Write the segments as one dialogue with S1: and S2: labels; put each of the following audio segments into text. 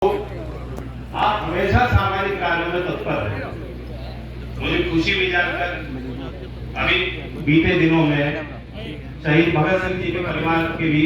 S1: आप हमेशा सामाजिक कार्यों में तत्पर हैं। मुझे खुशी भी जानकर अभी बीते दिनों में शहीद भगत सिंह जी के परिवार के भी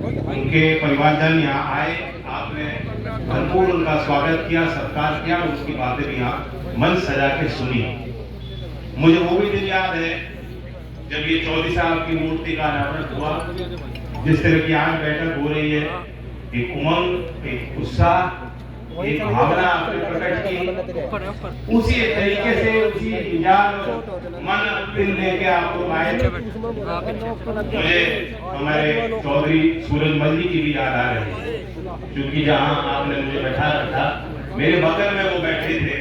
S1: उनके परिवारजन यहाँ आए। आपने भरपूर उनका स्वागत किया, सत्कार किया, उसकी बातें भी यहाँ मन सजा के सुनी। मुझे वो भी दिन याद है जब ये 14 साल की मूर्ति का अनावरण हुआ। जिस तरह की आज बैठक हो रही है, एक उमंग, एक उत्साह, एक भावना आपने प्रकट की, उसी तरीके से उसी विचार मन दिल लेके आपको आए। मुझे हमारे चौधरी सूरजमल जी की भी याद आ रही है, क्योंकि जहाँ आपने मुझे बैठा रखा, मेरे बगल में वो बैठे थे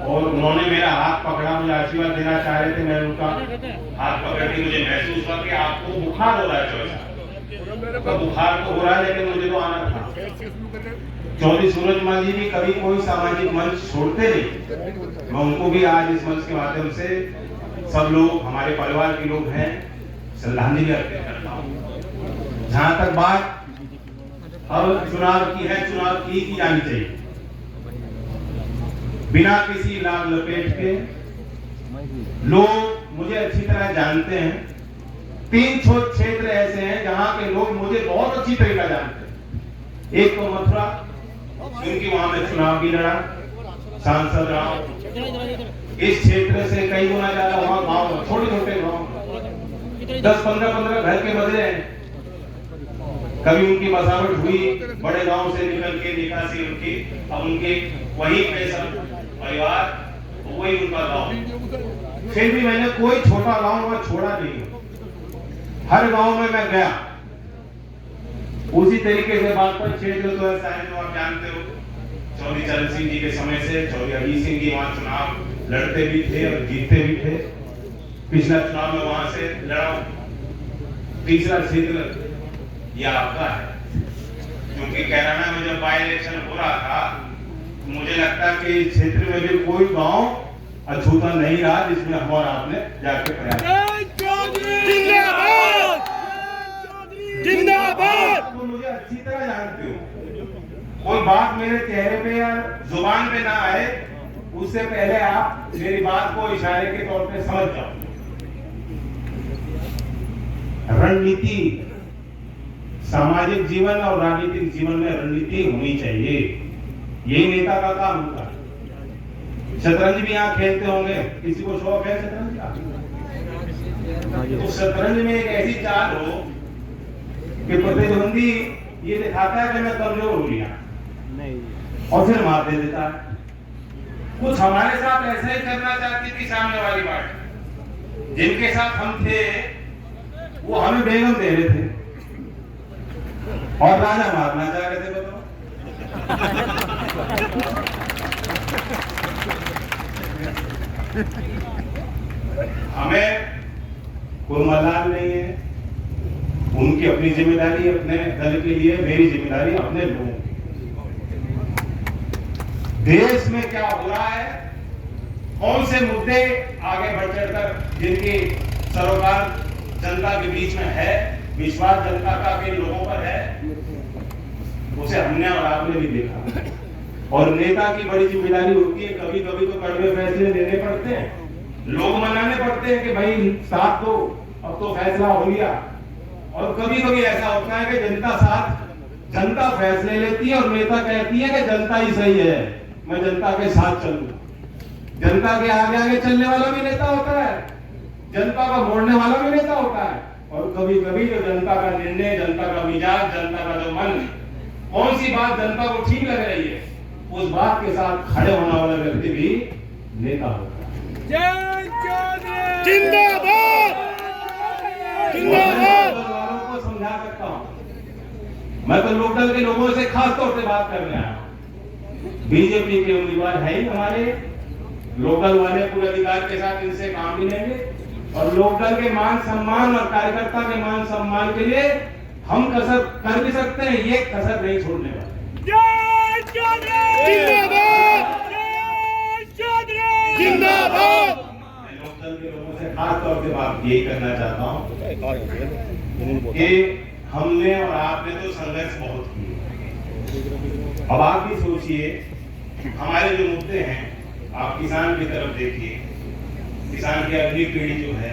S1: और उन्होंने मेरा हाथ पकड़ा, मुझे आशीर्वाद देना चाह रहे थे। मैंने उनका हाथ पकड़ के मुझे महसूस हुआ कि आपको बुखार हो रहा है चौधरी, तो बुखार तो हो रहा है लेकिन मुझे तो आना था। चौधरी सूरजमल जी भी कभी कोई सामाजिक मंच छोड़ते नहीं। मैं उनको भी आज इस मंच के माध्यम से सब लोग, हमारे परिवार के लोग हैं, श्रद्धांजलि अर्पित करता हूँ। जहां तक बात अब चुनाव की है, चुनाव की जानी चाहिए बिना किसी लाभ लपेट के। लोग मुझे अच्छी तरह जानते हैं। 3 क्षेत्र ऐसे हैं जहां के लोग मुझे बहुत अच्छी तरीके जानते हैं। एक तो मथुरा, क्योंकि वहां में चुनाव भी लड़ा, सांसद रहा। इस क्षेत्र से कई गुना ज्यादा वहां गांव, छोटे छोटे गांव 10-15 घर के बदले हैं। कभी उनकी बसावट हुई, बड़े गांव से निकल के निकासी उनकी, अब उनके वही पे सब परिवार, वही उनका गांव। फिर भी मैंने कोई छोटा गांव वहां छोड़ा नहीं। हर गांव में मैं गया। उसी तरीके से बागपत क्षेत्र तो ऐसा है जो आप जानते हो, चौधरी चरण सिंह जी के समय से चौधरी अजीत सिंह जी वहां चुनाव लड़ते भी थे और जीतते भी थे। पिछला चुनाव में वहां से लड़ा। तीसरा क्षेत्र यह आपका है, क्योंकि कैराना में जब बाई इलेक्शन हो रहा था, मुझे लगता है कि इस क्षेत्र में भी कोई गांव अछूता नहीं रहा जिसमें हम और आपने जाके प्रयास। तो मुझे अच्छी तरह जानते हो, कोई बात मेरे चेहरे पे या जुबान पे ना आए, उससे पहले आप मेरी बात को इशारे के तौर पे समझ जाओ। रणनीति, सामाजिक जीवन और राजनीतिक जीवन में रणनीति होनी चाहिए। यही नेता का काम होता है। शतरंज भी यहाँ खेलते होंगे, किसी को शौक है शतरंज का? तो शतरंज में एक ऐसी चाल हो कि प्रतिद्वंदी ये दिखाता है कि मैं कमजोर हो गया और फिर मार दे देता है। कुछ हमारे साथ ऐसा ही करना चाहती थी सामने वाली पार्टी। जिनके साथ हम थे वो हमें बेगम दे रहे थे और राजा मारना चाह रहे थे। बताओ, हमें कोई मलाल नहीं है। उनकी अपनी जिम्मेदारी अपने दल के लिए, मेरी जिम्मेदारी अपने लोगों की। देश में क्या हो रहा है, कौन से मुद्दे आगे बढ़ चढ़कर जिनकी सरोकार जनता के बीच में है, विश्वास जनता का के लोगों पर है, उसे हमने और आपने भी देखा। और नेता की बड़ी जिम्मेदारी होती है, कभी कभी तो कड़वे फैसले लेने पड़ते हैं, लोग मनाने पड़ते हैं कि भाई साथ दो, अब तो फैसला हो गया। और कभी कभी ऐसा होता है कि जनता फैसले लेती है और नेता कहती है कि जनता ही सही है, मैं जनता के साथ चलूंगा। जनता के आगे आगे चलने वाला भी नेता होता है, जनता का मोड़ने वाला भी नेता होता है। और कभी कभी जो जनता का निर्णय, जनता का मिजाज, जनता का जो मन, कौन सी बात जनता को ठीक लग रही है, उस बात के साथ खड़े होने वाला व्यक्ति भी नेता होता है।
S2: जिंदाबाद! जिंदाबाद!
S1: को समझा सकता हूं। मैं तो लोकदल के लोगों से खास तौर से बात करने आया हूं। बीजेपी के उम्मीदवार है ही हमारे, लोकदल वाले पूरे अधिकार के साथ इनसे काम भी लेंगे और लोकदल के मान सम्मान और कार्यकर्ता के मान सम्मान के लिए हम कसर कर भी सकते हैं, ये कसर नहीं छोड़ने वाले।
S2: जिंदाबाद!
S1: लोकदल के लोगों से खास तौर से बात यही करना चाहता हूं कि हमने और आपने तो संघर्ष बहुत किए। अब आप भी सोचिए, हमारे जो मुद्दे हैं, आप किसान की तरफ देखिए। किसान की अगली पीढ़ी जो है,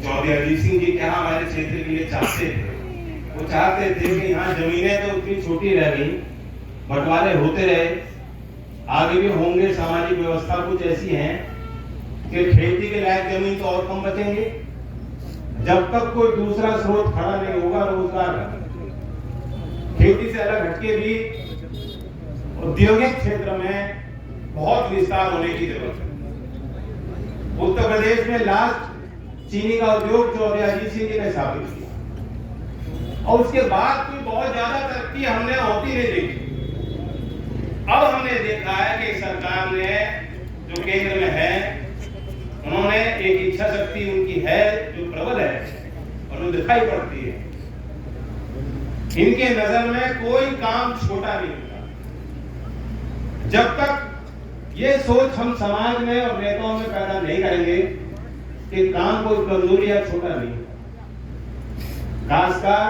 S1: चौधरी अजीत सिंह जी क्या हमारे क्षेत्र के लिए चाहते थे? वो चाहते थे कि यहाँ जमीनें तो उतनी छोटी रह गई, बंटवारे होते रहे, आगे भी होंगे। सामाजिक व्यवस्था कुछ ऐसी है कि खेती के लायक जमीन तो और कम बचेंगे। जब तक कोई दूसरा स्रोत खड़ा नहीं होगा रोजगार का, खेती से अलग हटके भी औद्योगिक क्षेत्र में बहुत विस्तार होने की जरूरत है। उत्तर प्रदेश में लास्ट चीनी का उद्योग चौधरी अजीत सिंह जी ने स्थापित किया और उसके बाद कोई बहुत ज्यादा तरक्की हमने होती नहीं देखी। अब हमने देखा है कि सरकार ने जो केंद्र में है, उन्होंने एक इच्छा शक्ति उनकी है जो प्रबल है और जो दिखाई पड़ती है। इनके नजर में कोई काम छोटा नहीं होता। जब तक ये सोच हम समाज में और नेताओं में पैदा नहीं करेंगे कि काम कोई कमजोरी या छोटा नहीं, खासकर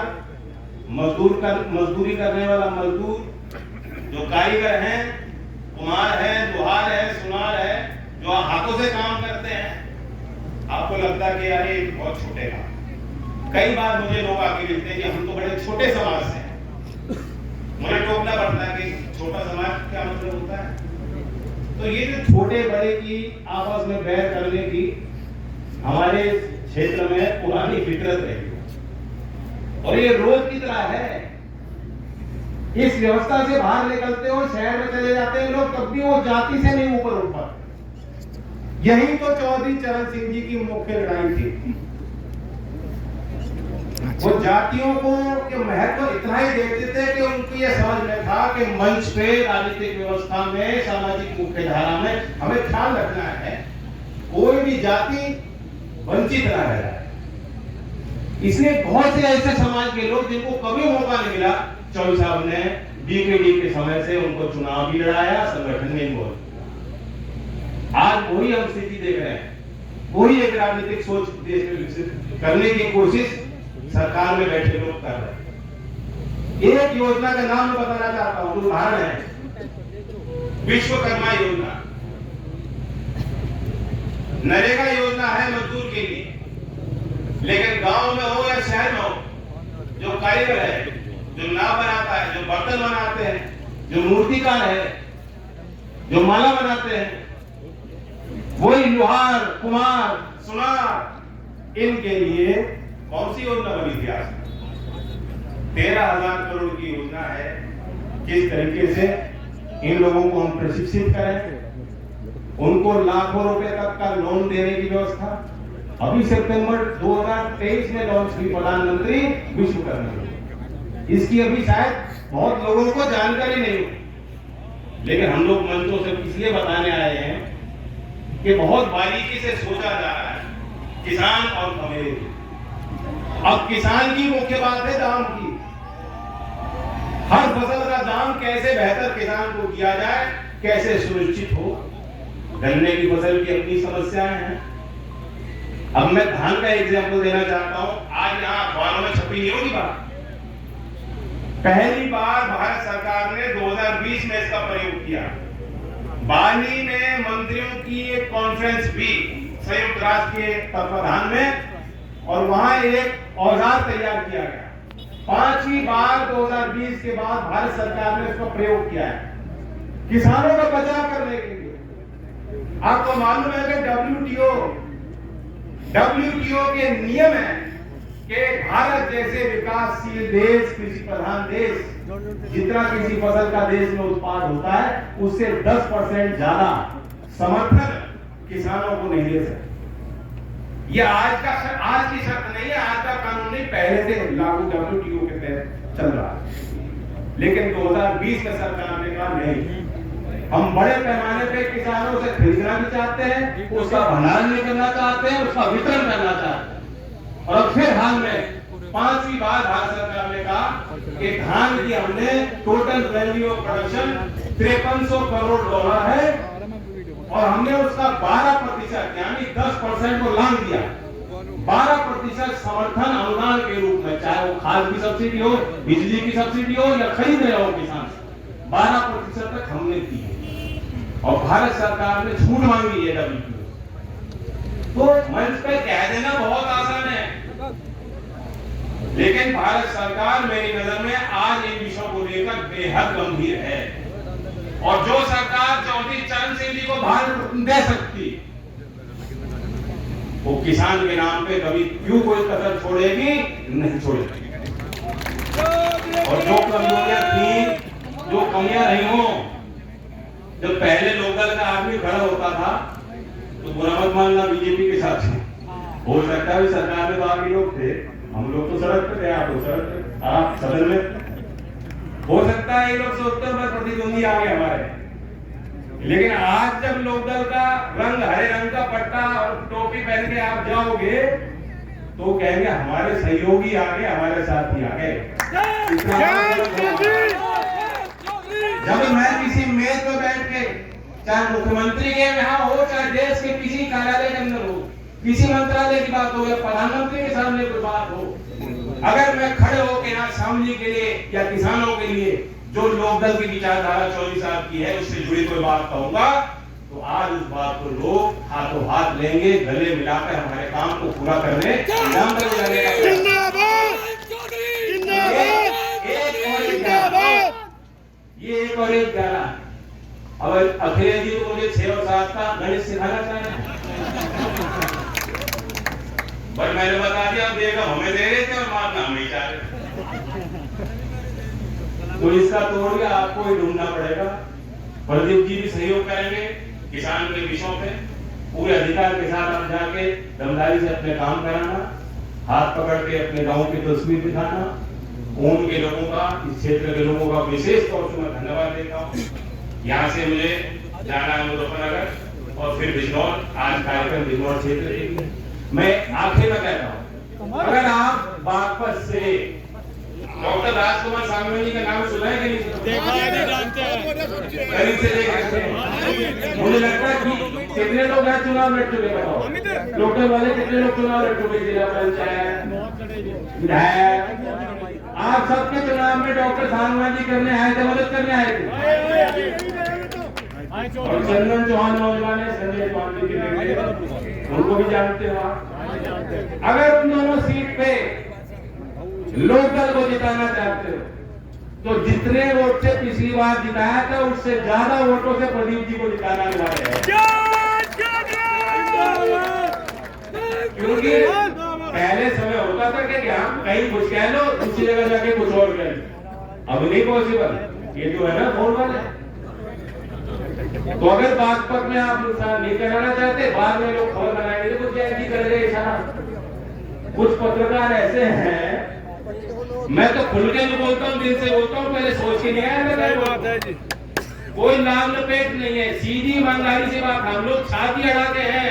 S1: मजदूरी करने वाला मजदूर, जो कारीगर हैं, कुम्हार हैं, लोहार है, सुनार है, जो हाथों से काम करते हैं, आपको लगता है कि यार ये बहुत छोटे काम। कई बार मुझे लोग आके मिलते हैं कि हम तो बड़े छोटे समाज से हैं। मुझे टोकना पड़ता है कि छोटा समाज क्या मतलब होता है। तो ये जो छोटे बड़े की आपस में बैर करने की हमारे क्षेत्र में पुरानी फितरत रही और ये रोज की तरह है। इस व्यवस्था से बाहर निकलते हो, शहर में चले जाते हैं लोग, तब भी वो जाति से नहीं ऊपर उठ पाते। यही तो चौधरी चरण सिंह जी की मुख्य लड़ाई थी। वो जातियों को के महत्व इतना ही देखते थे कि उनको ये समझ में था कि मंच पे, राजनीतिक व्यवस्था में, सामाजिक मुख्यधारा में हमें ख्याल रखना है, कोई भी जाति वंचित न रह जाए। इसलिए बहुत से ऐसे समाज के लोग जिनको कभी मौका नहीं मिला, चौधरी साहब ने बीकेडी के समय से उनको चुनाव भी लड़ाया, संगठन में इन्वॉल्व। आज वही हम स्थिति देख रहे हैं, वही एक राजनीतिक सोच देश में विकसित करने की कोशिश सरकार में बैठे लोग कर रहे हैं। एक योजना का नाम मैं बताना चाहता हूं, उदाहरण है विश्वकर्मा योजना। नरेगा योजना है मजदूर के लिए, लेकिन गांव में हो या शहर में हो, जो कारीगर है, जो नाव बनाता है, जो बर्तन बनाते हैं, जो मूर्तिकार है, जो माला बनाते हैं, वही लोहार, कुम्हार, सुनार, इनके लिए कौन सी योजना बनी थी? आज 13,000 करोड़ की योजना है। किस तरीके से इन लोगों को हम प्रशिक्षित करें, उनको लाखों रुपए तक का लोन देने की व्यवस्था अभी सितंबर 2023 में लॉन्च की प्रधानमंत्री विश्वकर्मा। इसकी अभी शायद बहुत लोगों को जानकारी नहीं हो, लेकिन हम लोग मंचों से इसलिए बताने आए हैं कि बहुत बारीकी से सोचा जा रहा है किसान और खमेर। अब किसान की मुख्य बात है दाम की। हर फसल का दाम कैसे बेहतर किसान को किया जाए, कैसे सुनिश्चित हो। गन्ने की फसल की अपनी समस्याएं हैं। अब मैं धान का एग्जाम्पल देना चाहता हूं। आज यहाँ अखबारों में छपी नहीं होगी बात। पहली बार भारत सरकार ने 2020 में इसका प्रयोग किया। बाली में मंत्रियों की एक कॉन्फ्रेंस भी संयुक्त राष्ट्र के तत्वाधान में, और वहां एक औजार तैयार किया गया। 5वीं बार 2020 के बाद भारत सरकार ने इसका प्रयोग किया है किसानों का बचाव करने के लिए। आपको मालूम है कि डब्ल्यूटीओ के नियम है कि भारत जैसे विकासशील देश, कृषि प्रधान देश, जितना किसी फसल का देश में उत्पाद होता है, उससे 10% ज्यादा समर्थन किसानों को नहीं दे सकते। ये आज की शर्त नहीं है, आज का कानून नहीं, पहले से लागू डब्ल्यूटीओ के तहत चल रहा है। लेकिन 2020 में सरकार ने कहा नहीं, हम बड़े पैमाने पे किसानों से खरीदना भी चाहते हैं, उसका भंडारण भी करना चाहते हैं, उसका वितरण करना चाहते हैं। और फिर हाल में 5वीं बार भारत सरकार ने कहा कि धान की हमने total value of production $5300 crore है और हमने उसका 12% यानी 10% को लांग दिया। 12% समर्थन अनुदान के रूप में, चाहे वो खाद की सब्सिडी हो, बिजली की सब्सिडी हो या खरीद रहे हो किसान से, 12% तक हमने की है और भारत सरकार ने छूट मांगी है WTO। तो मंच पे कह देना बहुत आसान है, लेकिन भारत सरकार मेरी नजर में आज इन विषयों को लेकर बेहद गंभीर है। और जो सरकार चौधरी चरण सिंह जी को भारत दे सकती, वो किसान के नाम पे कभी क्यों कोई कसर छोड़ेगी? नहीं छोड़ेगी। और जो कमजोरियां थी, जो कमियां रही हो, जब पहले लोकल का आदमी खड़ा होता था तो बुरा मत मानना बीजेपी के साथ हो सकता है सरकार में बाकी लोग थे, हम लोग तो सड़क पे थे, आप लोग सड़क पे, आप सदन में। हो सकता है ये लोग सोचते हैं प्रतिद्वंदी आ गए हमारे, लेकिन आज जब लोकदल का रंग हरे रंग का पट्टा और टोपी पहन के आप जाओगे तो कहेंगे हमारे सहयोगी आ गए, हमारे साथी आ गए। जब मैं किसी मेज पर बैठ के, चाहे मुख्यमंत्री के यहाँ हो, चाहे देश के किसी कार्यालय के अंदर हो, किसी मंत्रालय की बात हो या प्रधानमंत्री के सामने कोई बात हो, अगर मैं खड़े होकर यहाँ शामली के लिए या किसानों के लिए जो लोकदल की विचारधारा 24 साल की है उससे जुड़ी कोई बात कहूंगा, तो आज उस बात को लोग हाथों हाथ लेंगे, गले मिलाकर हमारे काम को पूरा करने ये एक और एक गाना। अब अखिलेश जी को मुझे 6 और 7 का गणित सिखाना चाहिए, बट मैंने बता दिया देगा हमें दे रहे थे और मारना हमें चाह रहे। तो इसका तोड़ आपको ही ढूंढना पड़ेगा। प्रदीप जी भी सहयोग करेंगे किसान के विषयों पे, पूरे अधिकार के साथ आप जाके दमदारी से अपने काम कराना, हाथ पकड़ के अपने गांव की तस्वीर दिखाना। ओम के लोगों का, इस क्षेत्र के लोगों का विशेष तौर से मैं धन्यवाद देता हूँ। यहाँ से मुझे जाना है मुजफ्फरनगर और फिर बिजनौर, आज कार्यक्रम बिजनौर क्षेत्र के लिए। मैं आखिर में कहता हूँ, अगर आप बागपत से डॉक्टर राजकुमार सांगवान जी का नाम सुना है कि नहीं? करीब से देख रहे हैं। मुझे लगता है कि कितने लोग यहाँ चुनाव लड़ चुके, बताओ लोकल वाले कितने लोग चुनाव लड़ चुके, जिला पंचायत, विधायक। आप सबके चुनाव में डॉक्टर सांगवान जी करने आए थे, मदद करने आए थे। और चंदन चौहान नौजवान है, संजय चौहान जी के बेटे, उनको भी जानते हो आप। अगर उन दोनों सीट पे लोकदल को जिताना चाहते हो तो जितने वोट से पिछली बार जिताया था उससे ज्यादा वोटों से प्रदीप जी को जिताना वाले हैं। क्योंकि पहले समय होता था कि हम कहीं कुछ कह लो, दूसरी जगह जाके कुछ और कह लो, अब नहीं पॉसिबल। ये जो है ना फोन वाले, तो अगर बागपत में आप नुकसान नहीं कराना चाहते, बाद में लोग खबर बनाएंगे तो क्या कर रहे हैं। कुछ पत्रकार ऐसे हैं, मैं तो खुल के भी बोलता हूँ, दिल से बोलता हूँ, पहले सोच के नहीं आया। कोई नाम लपेट नहीं है, सीधी ईमानदारी से बात। हम लोग छाती अड़ाते हैं,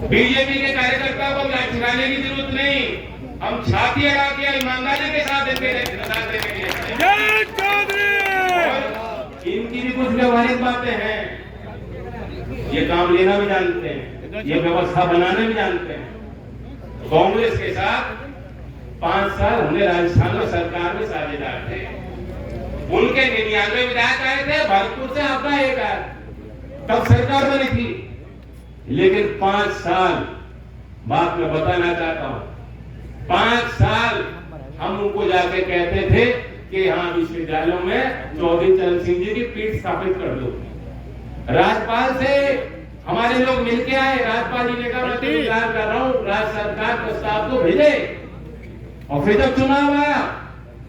S1: बीजेपी के कार्यकर्ता को ठिकाने की जरूरत नहीं, हम छाती अड़ा के ईमानदारी के साथ देते हैं। इनकी भी कुछ व्यवहारिक बातें हैं, ये काम लेना भी जानते हैं, ये व्यवस्था बनाना भी जानते हैं। कांग्रेस के साथ 5 साल हमने राजस्थान में सरकार में साझेदार थे, उनके 99 विधायक आए थे, भरतपुर से आपका एक आया, तब सरकार बनी थी। लेकिन 5 साल बात मैं बताना चाहता हूं, 5 साल हम उनको जाके कहते थे कि हाँ विश्वविद्यालयों में चौधरी चरण सिंह जी की पीठ स्थापित कर दो। राज्यपाल से हमारे लोग मिलके आए, राज्यपाल जी ने कहा मैं स्वीकार कर रहा हूँ, राज्य सरकार प्रस्ताव को भेजे। और फिर जब चुनाव आया,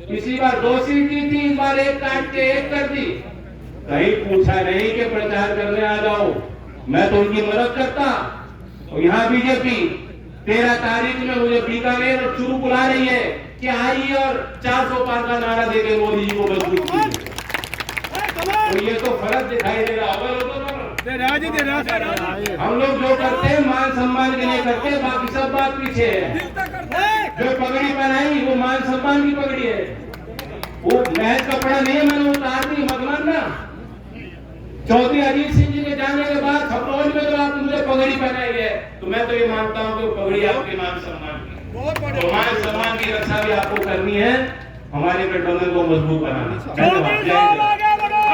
S1: पिछली बार 2 सीट दी थी, इस बार 1 काट के 1 कर दी। कहीं पूछा नहीं कि प्रचार करने आ जाओ, मैं तो उनकी मदद करता। और यहाँ बीजेपी 13 तारीख में मुझे बीकानेर और चूरू बुला रही है कि आइए और 400 पार का नारा देके मोदी जी को मजबूत कीजिए। तो ये तो फर्क दिखाई दे रहा होगा। हम लोग जो करते हैं मान सम्मान के लिए करते हैं, बाकी सब बात पीछे है। जो पगड़ी पहनाई वो मान सम्मान की पगड़ी है, वो महज कपड़ा नहीं है, मैंने उतार दी, मत मानना। चौधरी अजीत सिंह जी के जाने के बाद खपरौल में तो आपने मुझे पगड़ी पहनाई है, तो मैं तो ये मानता हूँ कि पगड़ी आपके मान सम्मान की, तो मान सम्मान की रक्षा भी आपको करनी है। हमारे गठबंधन को मजबूत बनाना। धन्यवाद। जय हिंद।